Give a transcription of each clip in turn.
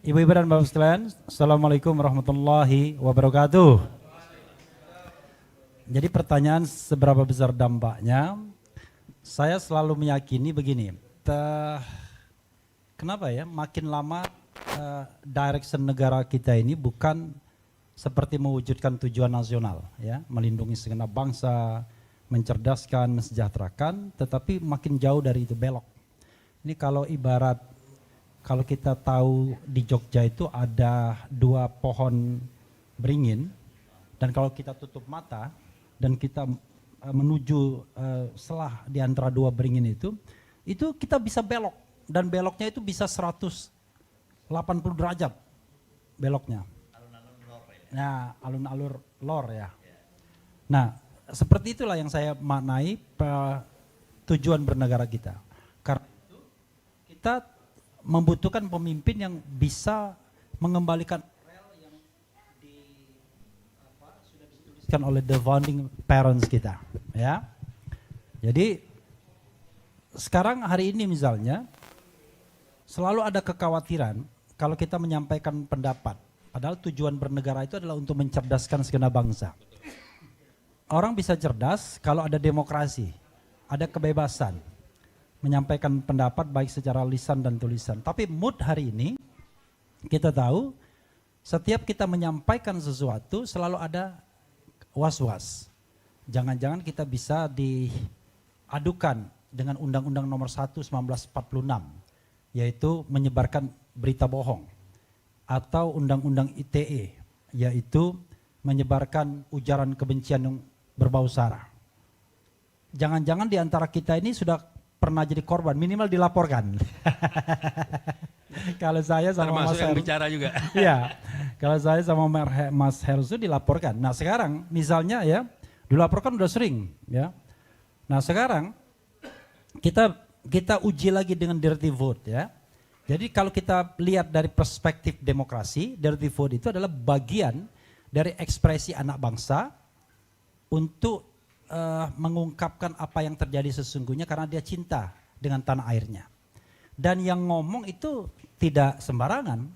Ibu-ibu dan bapak sekalian, Assalamualaikum warahmatullahi wabarakatuh. Jadi pertanyaan seberapa besar dampaknya? Saya selalu meyakini begini, kenapa ya makin lama direction negara kita ini bukan seperti mewujudkan tujuan nasional, ya, melindungi segenap bangsa, mencerdaskan, mensejahterakan, tetapi makin jauh dari itu, belok. Ini kalau kalau kita tahu di Jogja itu ada 2 pohon beringin, dan kalau kita tutup mata dan kita menuju selah di antara 2 beringin itu kita bisa belok, dan beloknya itu bisa 180 derajat beloknya. Nah, alun-alur lor ya. Nah, seperti itulah yang saya maknai tujuan bernegara kita. Karena itu kita membutuhkan pemimpin yang bisa mengembalikan rel yang sudah dituliskan oleh the founding parents kita, ya. Jadi sekarang hari ini misalnya selalu ada kekhawatiran kalau kita menyampaikan pendapat. Padahal tujuan bernegara itu adalah untuk mencerdaskan segenap bangsa. Orang bisa cerdas kalau ada demokrasi, ada kebebasan menyampaikan pendapat baik secara lisan dan tulisan. Tapi mood hari ini kita tahu setiap kita menyampaikan sesuatu selalu ada was-was. Jangan-jangan kita bisa diadukan dengan Undang-Undang Nomor 1 1946, yaitu menyebarkan berita bohong, atau Undang-Undang ITE, yaitu menyebarkan ujaran kebencian yang berbau sara. Jangan-jangan di antara kita ini sudah pernah jadi korban, minimal dilaporkan. Kalau saya sama Mas Heru bicara juga. Iya, kalau saya sama Mas Heru dilaporkan. Nah sekarang misalnya ya, dilaporkan udah sering ya. Nah sekarang kita uji lagi dengan dirty vote ya. Jadi kalau kita lihat dari perspektif demokrasi, dirty vote itu adalah bagian dari ekspresi anak bangsa untuk mengungkapkan apa yang terjadi sesungguhnya karena dia cinta dengan tanah airnya. Dan yang ngomong itu tidak sembarangan.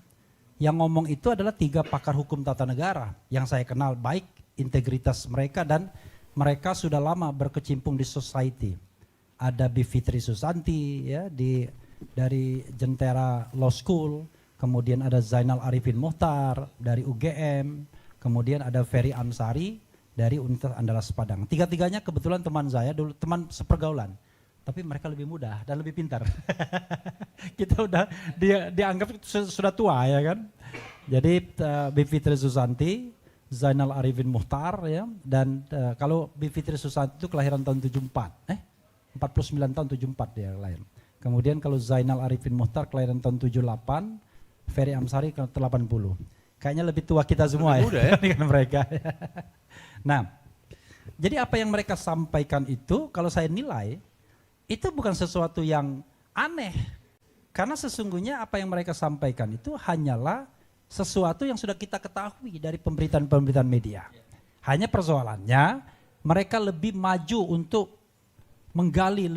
Yang ngomong itu adalah 3 pakar hukum tata negara yang saya kenal baik integritas mereka, dan mereka sudah lama berkecimpung di society. Ada Bivitri Susanti ya dari Jentera Law School, kemudian ada Zainal Arifin Muhtar dari UGM, kemudian ada Ferry Ansari dari Universitas Andalas Padang. 3-tiganya kebetulan teman saya, dulu teman sepergaulan, tapi mereka lebih muda dan lebih pintar. Kita udah dianggap sudah tua ya kan. Jadi Bivitri Susanti, Zainal Arifin Muhtar ya, dan kalau Bivitri Susanti itu kelahiran tahun 49 tahun 74 dia lahir. Kemudian kalau Zainal Arifin Muhtar kelahiran tahun 78, Ferry Amsari tahun 80. Kayaknya lebih tua kita semua ya, dengan mereka. Nah, jadi apa yang mereka sampaikan itu kalau saya nilai itu bukan sesuatu yang aneh. Karena sesungguhnya apa yang mereka sampaikan itu hanyalah sesuatu yang sudah kita ketahui dari pemberitaan-pemberitaan media. Hanya persoalannya mereka lebih maju untuk menggali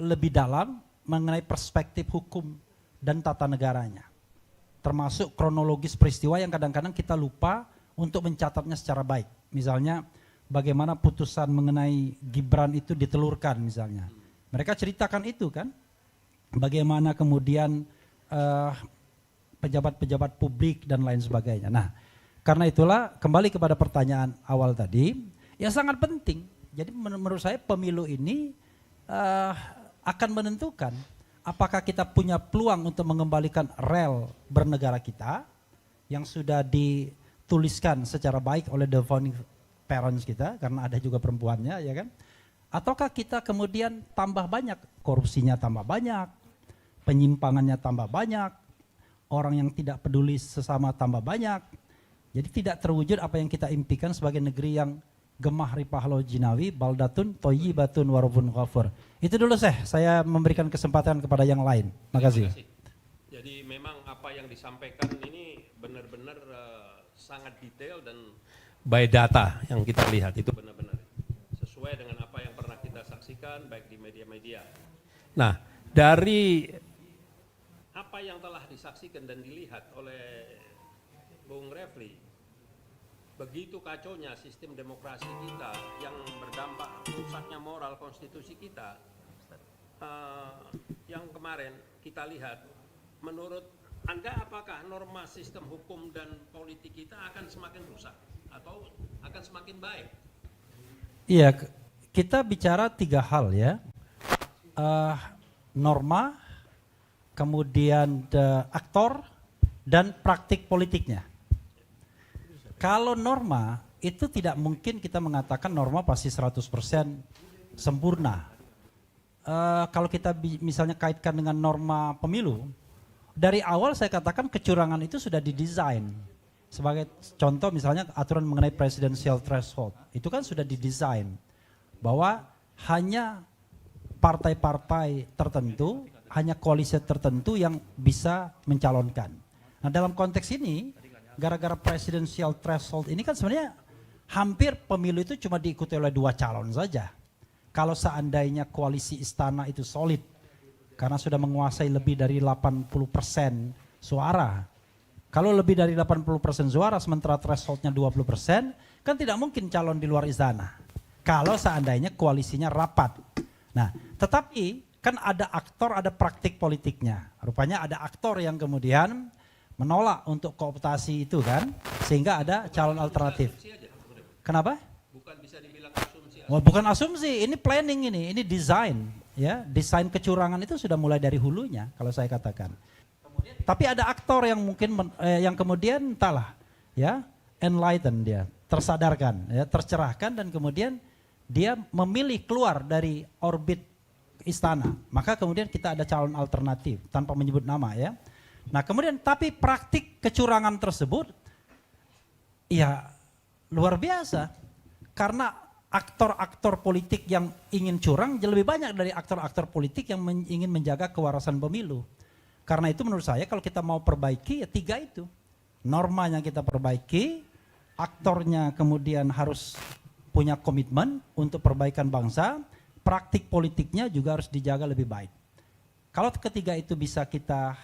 lebih dalam mengenai perspektif hukum dan tata negaranya, termasuk kronologis peristiwa yang kadang-kadang kita lupa untuk mencatatnya secara baik. Misalnya bagaimana putusan mengenai Gibran itu ditelurkan misalnya. Mereka ceritakan itu kan, bagaimana kemudian pejabat-pejabat publik dan lain sebagainya. Nah, karena itulah kembali kepada pertanyaan awal tadi, yang sangat penting. Jadi menurut saya pemilu ini akan menentukan apakah kita punya peluang untuk mengembalikan rel bernegara kita yang sudah dituliskan secara baik oleh the founding parents kita, karena ada juga perempuannya ya kan, ataukah kita kemudian tambah banyak, korupsinya tambah banyak, penyimpangannya tambah banyak, orang yang tidak peduli sesama tambah banyak, jadi tidak terwujud apa yang kita impikan sebagai negeri yang gemah ripahlo jinawi, baldatun, toyibatun, warubun ghafur. Itu dulu saya memberikan kesempatan kepada yang lain. Makasih. Jadi memang apa yang disampaikan ini benar-benar sangat detail dan by data yang kita lihat itu benar-benar sesuai dengan apa yang pernah kita saksikan baik di media-media. Nah, dari apa yang telah disaksikan dan dilihat oleh Bung Refli, begitu kacaunya sistem demokrasi kita yang berdampak rusaknya moral konstitusi kita, yang kemarin kita lihat, menurut Anda apakah norma sistem hukum dan politik kita akan semakin rusak atau akan semakin baik? Iya, kita bicara 3 hal ya. Norma, kemudian aktor, dan praktik politiknya. Kalau norma, itu tidak mungkin kita mengatakan norma pasti 100% sempurna. Kalau kita misalnya kaitkan dengan norma pemilu, dari awal saya katakan kecurangan itu sudah didesain. Sebagai contoh misalnya aturan mengenai presidential threshold, itu kan sudah didesain bahwa hanya partai-partai tertentu, hanya koalisi tertentu yang bisa mencalonkan. Nah dalam konteks ini, gara-gara presidential threshold ini kan sebenarnya hampir pemilu itu cuma diikuti oleh 2 calon saja. Kalau seandainya koalisi istana itu solid, karena sudah menguasai lebih dari 80% suara. Kalau lebih dari 80% suara sementara thresholdnya 20%, kan tidak mungkin calon di luar istana. Kalau seandainya koalisinya rapat. Nah, tetapi kan ada aktor, ada praktik politiknya. Rupanya ada aktor yang kemudian menolak untuk kooptasi itu kan, sehingga ada calon alternatif. Kenapa? Bukan bisa dibilang asumsi. Oh, bukan asumsi, ini planning ini desain. Ya, desain kecurangan itu sudah mulai dari hulunya kalau saya katakan. Tapi ada aktor yang mungkin yang kemudian entahlah ya, enlighten dia, tersadarkan, ya, tercerahkan dan kemudian dia memilih keluar dari orbit istana. Maka kemudian kita ada calon alternatif tanpa menyebut nama ya. Nah, kemudian tapi praktik kecurangan tersebut ya luar biasa karena aktor-aktor politik yang ingin curang lebih banyak dari aktor-aktor politik yang ingin menjaga kewarasan pemilu. Karena itu menurut saya kalau kita mau perbaiki ya 3 itu. Normanya kita perbaiki, aktornya kemudian harus punya komitmen untuk perbaikan bangsa, praktik politiknya juga harus dijaga lebih baik. Kalau ketiga itu bisa kita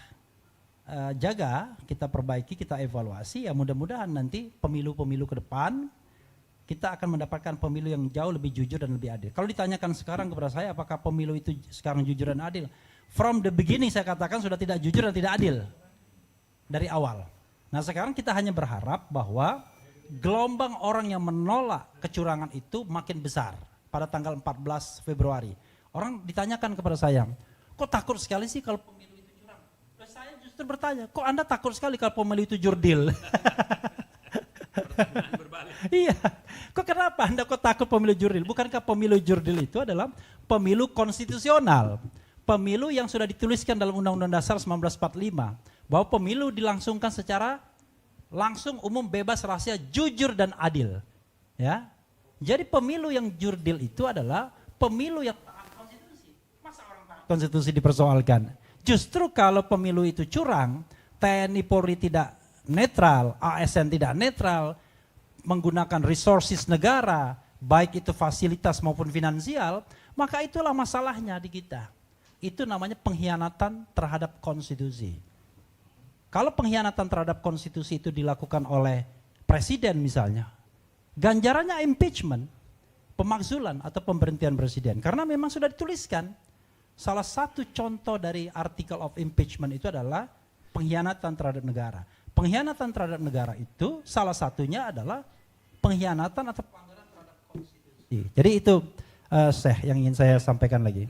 jaga, kita perbaiki, kita evaluasi, ya mudah-mudahan nanti pemilu-pemilu ke depan kita akan mendapatkan pemilu yang jauh lebih jujur dan lebih adil. Kalau ditanyakan sekarang kepada saya apakah pemilu itu sekarang jujur dan adil? From the beginning saya katakan sudah tidak jujur dan tidak adil dari awal. Nah sekarang kita hanya berharap bahwa gelombang orang yang menolak kecurangan itu makin besar pada tanggal 14 Februari. Orang ditanyakan kepada saya, kok takut sekali sih kalau pemilu itu curang? Saya justru bertanya, kok Anda takut sekali kalau pemilu itu jurdil? Iya, kok kenapa Anda kok takut pemilu jurdil? Bukankah pemilu jurdil itu adalah pemilu konstitusional? Pemilu yang sudah dituliskan dalam Undang-Undang Dasar 1945 bahwa pemilu dilangsungkan secara langsung, umum, bebas, rahasia, jujur dan adil. Ya, jadi pemilu yang jurdil itu adalah pemilu yang taat konstitusi. Masa orang taat konstitusi dipersoalkan? Justru kalau pemilu itu curang, TNI Polri tidak netral, ASN tidak netral, menggunakan resources negara, baik itu fasilitas maupun finansial, maka itulah masalahnya di kita. Itu namanya pengkhianatan terhadap konstitusi. Kalau pengkhianatan terhadap konstitusi itu dilakukan oleh presiden misalnya, ganjarannya impeachment, pemakzulan atau pemberhentian presiden. Karena memang sudah dituliskan, salah satu contoh dari article of impeachment itu adalah pengkhianatan terhadap negara. Pengkhianatan terhadap negara itu salah satunya adalah pengkhianatan atau pelanggaran terhadap konstitusi. Jadi itu yang ingin saya sampaikan lagi.